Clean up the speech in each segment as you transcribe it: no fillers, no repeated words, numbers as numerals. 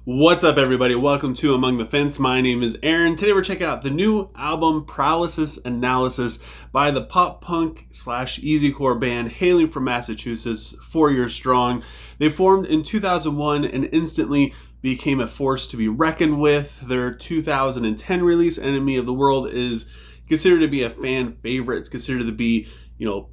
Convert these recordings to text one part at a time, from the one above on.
What's up, everybody? Welcome to Among the Fence. My name is Aaron. Today we're checking out the new album Paralysis Analysis by the pop punk / Easycore band hailing from Massachusetts, 4 years strong. They formed in 2001 and instantly became a force to be reckoned with. Their 2010 release, Enemy of the World, is considered to be a fan favorite. It's considered to be,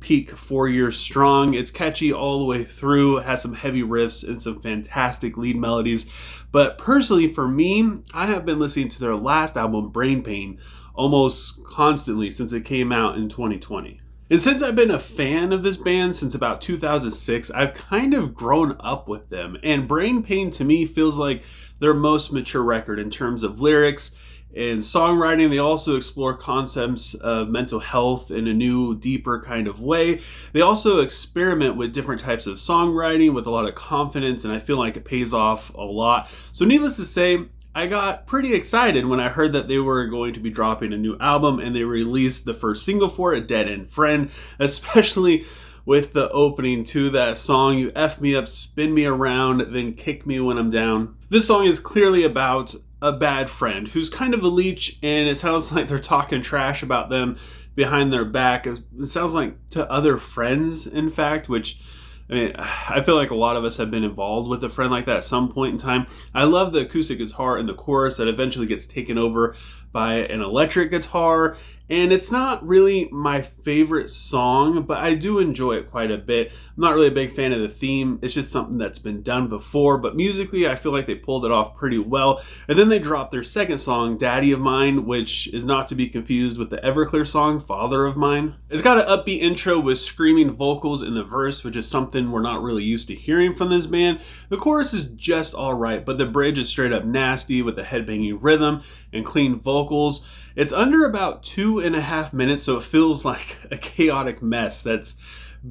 peak 4 years strong. It's catchy all the way through, it has some heavy riffs and some fantastic lead melodies. But personally for me, I have been listening to their last album, Brain Pain, almost constantly since it came out in 2020. And since I've been a fan of this band since about 2006, I've kind of grown up with them. And Brain Pain to me feels like their most mature record in terms of lyrics and songwriting. They also explore concepts of mental health in a new, deeper kind of way. They also experiment with different types of songwriting with a lot of confidence, and I feel like it pays off a lot. So needless to say, I got pretty excited when I heard that they were going to be dropping a new album, and they released the first single for it, Dead End Friend, especially with the opening to that song, You F Me Up, Spin Me Around, Then Kick Me When I'm Down. This song is clearly about a bad friend who's kind of a leech, and it sounds like they're talking trash about them behind their back. It sounds like to other friends, in fact, which, I feel like a lot of us have been involved with a friend like that at some point in time. I love the acoustic guitar in the chorus that eventually gets taken over by an electric guitar. And it's not really my favorite song, but I do enjoy it quite a bit. I'm not really a big fan of the theme. It's just something that's been done before, but musically I feel like they pulled it off pretty well. And then they dropped their second song, Daddy of Mine, which is not to be confused with the Everclear song, Father of Mine. It's got an upbeat intro with screaming vocals in the verse, which is something we're not really used to hearing from this band. The chorus is just alright, but the bridge is straight up nasty with a headbanging rhythm and clean vocals. It's under about 2.5 minutes, so it feels like a chaotic mess that's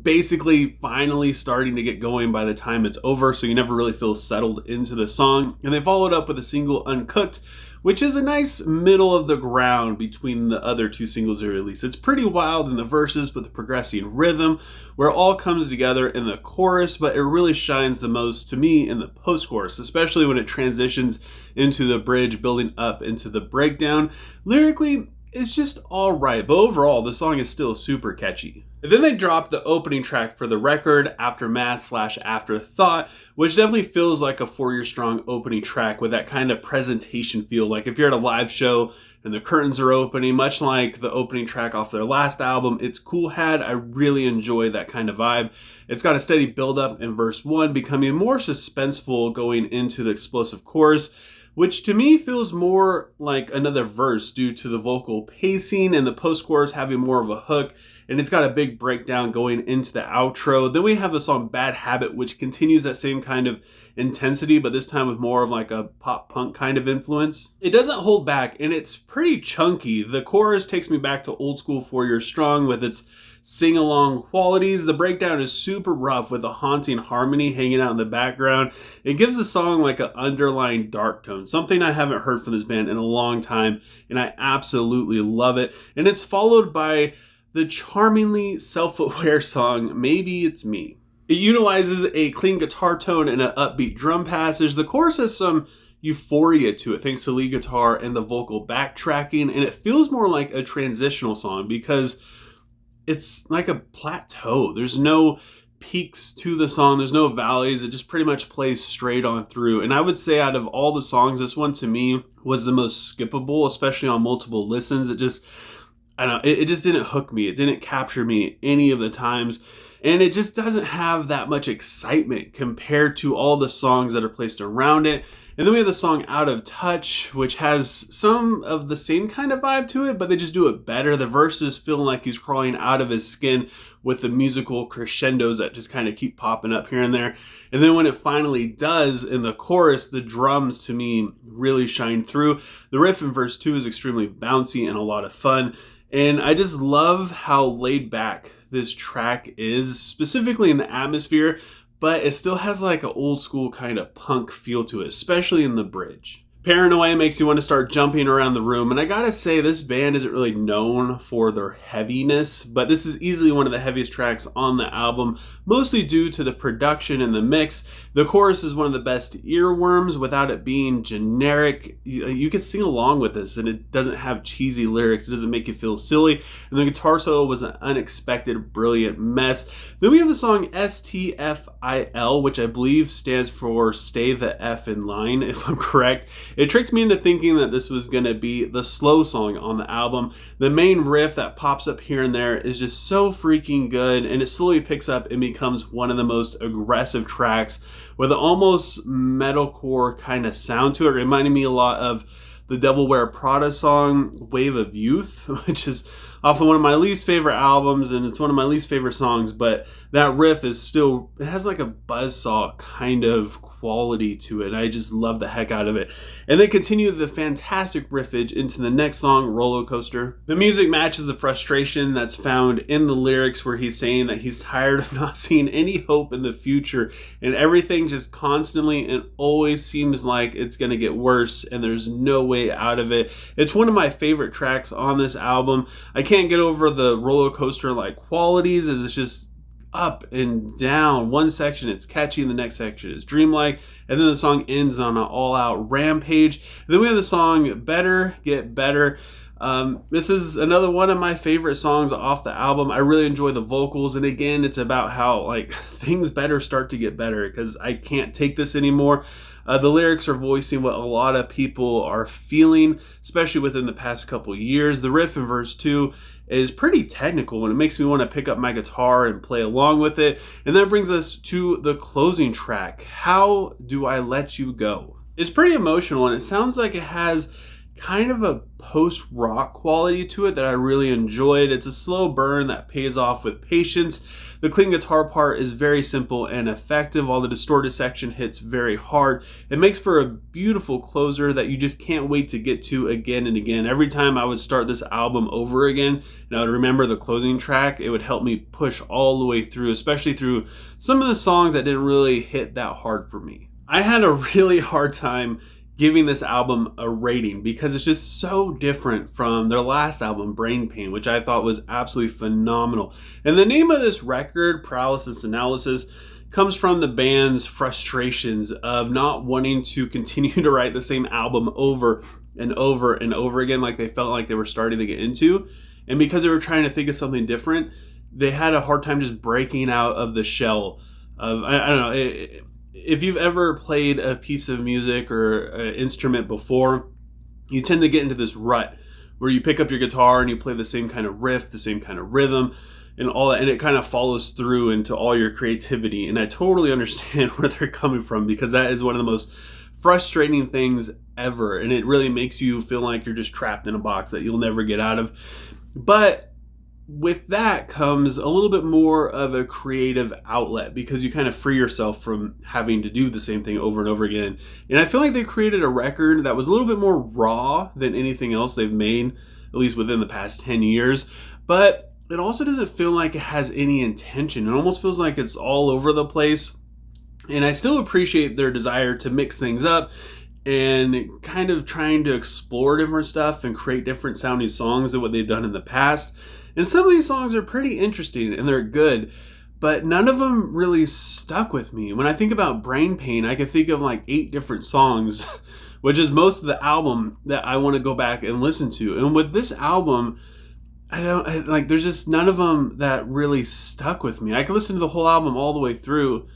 basically finally starting to get going by the time it's over, so you never really feel settled into the song. And they followed up with a single, Uncooked, which is a nice middle of the ground between the other two singles they released. It's pretty wild in the verses with the progressing rhythm where it all comes together in the chorus, but it really shines the most to me in the post-chorus, especially when it transitions into the bridge building up into the breakdown. Lyrically, it's just alright, but overall the song is still super catchy. And then they dropped the opening track for the record, Aftermath / Afterthought, which definitely feels like a 4 year strong opening track with that kind of presentation feel. Like if you're at a live show and the curtains are opening, much like the opening track off their last album, It's Cool had. I really enjoy that kind of vibe. It's got a steady build up in verse 1, becoming more suspenseful going into the explosive chorus, which to me feels more like another verse due to the vocal pacing and the post-chorus having more of a hook, and it's got a big breakdown going into the outro. Then we have the song Bad Habit, which continues that same kind of intensity, but this time with more of like a pop punk kind of influence. It doesn't hold back, and it's pretty chunky. The chorus takes me back to old school 4 years strong with its sing-along qualities. The breakdown is super rough with a haunting harmony hanging out in the background. It gives the song like an underlying dark tone, something I haven't heard from this band in a long time, and I absolutely love it. And it's followed by the charmingly self-aware song, Maybe It's Me. It utilizes a clean guitar tone and an upbeat drum passage. The chorus has some euphoria to it thanks to lead guitar and the vocal backtracking, and it feels more like a transitional song because it's like a plateau. There's no peaks to the song, there's no valleys. It just pretty much plays straight on through. And I would say out of all the songs, this one to me was the most skippable, especially on multiple listens. It just didn't hook me. It didn't capture me any of the times. And it just doesn't have that much excitement compared to all the songs that are placed around it. And then we have the song Out of Touch, which has some of the same kind of vibe to it, but they just do it better. The verses feel like he's crawling out of his skin with the musical crescendos that just kind of keep popping up here and there. And then when it finally does in the chorus, the drums to me really shine through. The riff in verse 2 is extremely bouncy and a lot of fun. And I just love how laid back this track is, specifically in the atmosphere, but it still has like an old school kind of punk feel to it, especially in the bridge. Paranoia makes you want to start jumping around the room. And I gotta say, this band isn't really known for their heaviness, but this is easily one of the heaviest tracks on the album, mostly due to the production and the mix. The chorus is one of the best earworms without it being generic. You can sing along with this, and it doesn't have cheesy lyrics. It doesn't make you feel silly. And the guitar solo was an unexpected, brilliant mess. Then we have the song STFIL, which I believe stands for Stay the F in Line, if I'm correct. It tricked me into thinking that this was going to be the slow song on the album. The main riff that pops up here and there is just so freaking good, and it slowly picks up and becomes one of the most aggressive tracks with an almost metalcore kind of sound to it. It reminded me a lot of the Devil Wear Prada song Wave of Youth, which is often one of my least favorite albums, and it's one of my least favorite songs, but that riff is still, it has like a buzzsaw kind of quality to it. I just love the heck out of it. And then continue the fantastic riffage into the next song, Rollercoaster. The music matches the frustration that's found in the lyrics, where he's saying that he's tired of not seeing any hope in the future, and everything just constantly and always seems like it's going to get worse and there's no way out of it. It's one of my favorite tracks on this album. I can't get over the roller coaster like qualities, as it's just up and down. One section it's catchy, and the next section is dreamlike, and then the song ends on an all-out rampage. And then we have the song Better Get Better. This is another one of my favorite songs off the album. I really enjoy the vocals, and again, it's about how like things better start to get better because I can't take this anymore. The lyrics are voicing what a lot of people are feeling, especially within the past couple years. The riff in verse 2 is pretty technical, and it makes me want to pick up my guitar and play along with it. And that brings us to the closing track, How Do I Let You Go? It's pretty emotional, and it sounds like it has kind of a post-rock quality to it that I really enjoyed. It's a slow burn that pays off with patience. The clean guitar part is very simple and effective, while the distorted section hits very hard. It makes for a beautiful closer that you just can't wait to get to again and again. Every time I would start this album over again and I would remember the closing track, it would help me push all the way through, especially through some of the songs that didn't really hit that hard for me. I had a really hard time giving this album a rating because it's just so different from their last album, Brain Pain, which I thought was absolutely phenomenal. And the name of this record, Paralysis Analysis, comes from the band's frustrations of not wanting to continue to write the same album over and over and over again like they felt like they were starting to get into. And because they were trying to think of something different, they had a hard time just breaking out of the shell of, I don't know, if you've ever played a piece of music or an instrument before, you tend to get into this rut where you pick up your guitar and you play the same kind of riff, the same kind of rhythm, and all that, and it kind of follows through into all your creativity. And I totally understand where they're coming from, because that is one of the most frustrating things ever, and it really makes you feel like you're just trapped in a box that you'll never get out of. But with that comes a little bit more of a creative outlet, because you kind of free yourself from having to do the same thing over and over again. And I feel like they created a record that was a little bit more raw than anything else they've made, at least within the past 10 years. But it also doesn't feel like it has any intention. It almost feels like it's all over the place. And I still appreciate their desire to mix things up and kind of trying to explore different stuff and create different sounding songs than what they've done in the past. And some of these songs are pretty interesting and they're good, but none of them really stuck with me. When I think about Brain Pain, I can think of like 8 different songs, which is most of the album, that I want to go back and listen to. And with this album, there's just none of them that really stuck with me. I can listen to the whole album all the way through,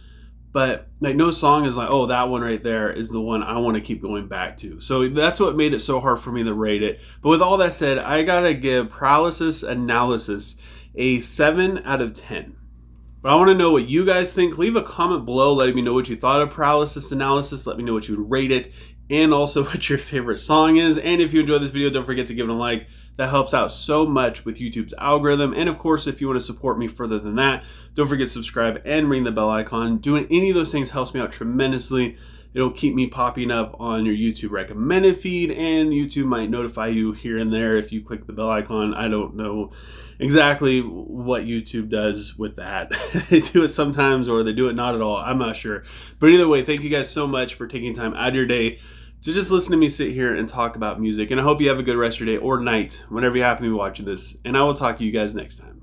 but like no song is like, oh, that one right there is the one I want to keep going back to. So that's what made it so hard for me to rate it. But with all that said, I gotta give Paralysis Analysis a 7 out of 10. But I want to know what you guys think. Leave a comment below letting me know what you thought of Paralysis Analysis. Let me know what you would rate it, and also what your favorite song is. And if you enjoyed this video, don't forget to give it a like. That helps out so much with YouTube's algorithm. And of course, if you want to support me further than that, don't forget to subscribe and ring the bell icon. Doing any of those things helps me out tremendously. It'll keep me popping up on your YouTube recommended feed, and YouTube might notify you here and there if you click the bell icon. I don't know exactly what YouTube does with that. They do it sometimes, or they do it not at all. I'm not sure. But either way, thank you guys so much for taking time out of your day So just listen to me sit here and talk about music, and I hope you have a good rest of your day or night whenever you happen to be watching this, and I will talk to you guys next time.